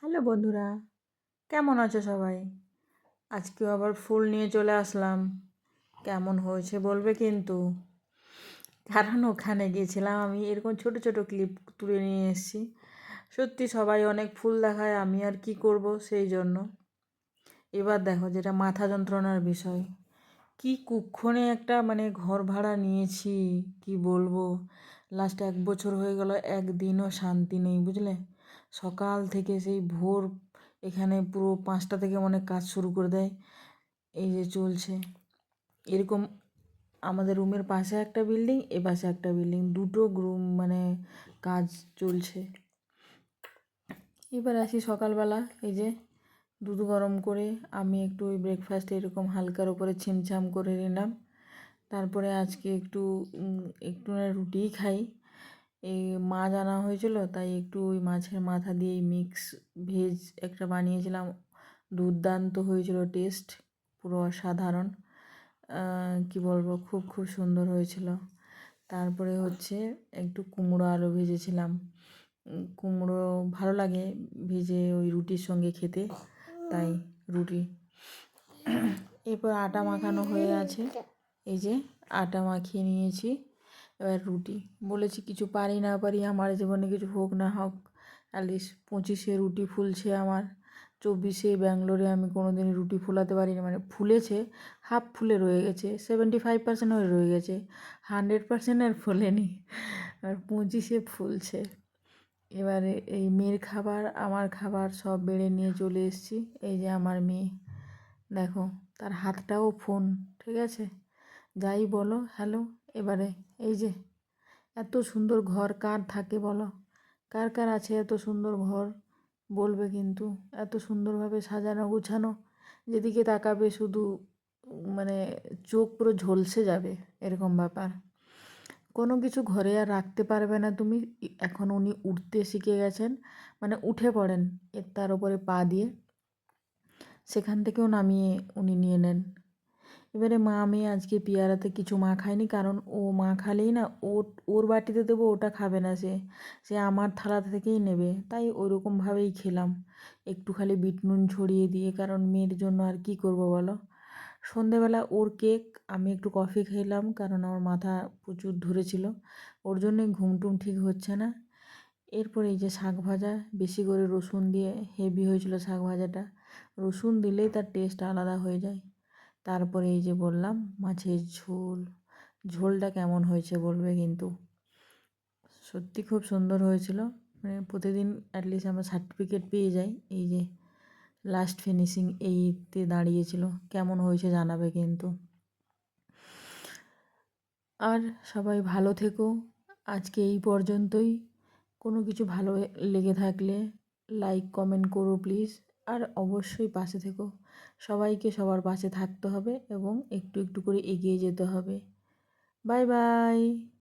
Hello বন্ধুরা, কেমন আছো সবাই? আজকেও আবার ফুল নিয়ে চলে আসলাম। কেমন হয়েছে বলবে কিন্তু। কারণ ওখানে গিয়েছিলাম আমি এরকম ছোট ছোট ক্লিপ তুলে নিয়ে এসেছি। সত্যি সবাই অনেক ফুল দেখায়, আমি আর কি করব সেই জন্য। এবার দেখো যেটা মাথা যন্ত্রণার বিষয়, কি কুক্ষণে একটা ঘর ভাড়া নিয়েছি, কি বলবো। লাস্ট 1 বছর হয়ে গেল, একদিনও শান্তি নেই বুঝলে। সকাল থেকে সেই ভোর, এখানে পুরো 5টা থেকে কাজ শুরু করে দেয়। এই যে চলছে এরকম। আমাদের রুমের পাশে একটা বিল্ডিং, এ পাশে একটা বিল্ডিং, দুটো রুম কাজ চলছে। এবার আসি সকালবেলা, এই যে দুধ গরম করে আমি একটু ওই ব্রেকফাস্টে এরকম হালকার ওপরে ছিমছাম করে নিলাম। তারপরে আজকে একটু না রুটিই খাই। এই মাছ আনা হয়েছিল, তাই একটু ওই মাছের মাথা দিয়েই মিক্স ভেজ একটা বানিয়েছিলাম। দুর্দান্ত হয়েছিল টেস্ট, পুরো অসাধারণ। কি বলবো, খুব খুব সুন্দর হয়েছিল। তারপরে হচ্ছে একটু কুমড়ো আলু ভেজেছিলাম। কুমড়ো ভালো লাগে ভেজে ওই রুটির সঙ্গে খেতে, তাই রুটি। এরপর আটা মাখানো হয়ে আছে, এই যে আটা মাখিয়ে নিয়েছি। এবার রুটি বলেছি, কিছু পারি না পারি, আমার জীবনে কিছু হোক না হোক, অ্যাটলিস্ট 25-এ রুটি ফুলছে আমার। 24-এ ব্যাঙ্গালোরে আমি কোনো দিন রুটি ফোলাতে পারিনি, ফুলেছে, হাফ ফুলে রয়ে গেছে, 75% হয়ে রয়ে গেছে, 100% আর ফোলেনি। আর 25-এ ফুলছে। এবারে এই মেয়ের খাবার আমার খাবার সব বেড়ে নিয়ে চলে এসেছি। এই যে আমার মেয়ে, দেখো তার হাতটাও ফোন, ঠিক আছে, যাই বলো হ্যালো। এবারে এই যে এত সুন্দর ঘর কার থাকে বলো, কার কার আছে এত সুন্দর ঘর বলবে কিন্তু। এত সুন্দরভাবে সাজানো গুছানো, যেদিকে তাকাবে শুধু মানে চোখ পুরো ঝলসে যাবে, এরকম ব্যাপার। কোনো কিছু ঘরে আর রাখতে পারবে না তুমি। এখন উনি উঠতে শিখে গেছেন, উঠে পড়েন তার উপরে পা দিয়ে, সেখান থেকেও নামিয়ে উনি নিয়ে নেন। এবারে মা মেয়ে আজকে পিয়ারাতে কিছু মাখায়নি, কারণ ও মাখালেই না ওর বাটিতে দেবো, ওটা খাবে না সে, সে আমার থালা থেকেই নেবে, তাই ওরকমভাবেই খেলাম, একটু খালি বিট নুন ছড়িয়ে দিয়ে। কারণ মেয়ের জন্য আর কি করব বলো। সন্ধেবেলা ওর কেক, আমি একটু কফি খেলাম, কারণ আমার মাথা প্রচুর ধরেছিল, ওর জন্যই ঘুমটুম ঠিক হচ্ছে না। এরপরে এই যে শাক ভাজা, বেশি করে রসুন দিয়ে হেভি হয়েছিল শাক ভাজাটা, রসুন দিলেই তার টেস্ট আলাদা হয়ে যায়। তারপরে এই যে বললাম মাছের ঝোল, ঝোলটা কেমন হয়েছে বলবে কিন্তু। সত্যি খুব সুন্দর হয়েছিল, প্রতিদিন অ্যাটলিস্ট আমরা সার্টিফিকেট পেয়ে যাই। এই যে লাস্ট ফিনিশিং এইতে দাঁড়িয়েছিল, কেমন হয়েছে জানাবে কিন্তু। আর সবাই ভালো থেকো, আজকে এই পর্যন্তই। কোনো কিছু ভালো লেগে থাকলে লাইক কমেন্ট করো প্লিজ, আর অবশ্যই পাশে থেকো। সবাইকে সবার পাশে থাকতে হবে এবং একটু একটু করে এগিয়ে যেতে হবে। Bye bye.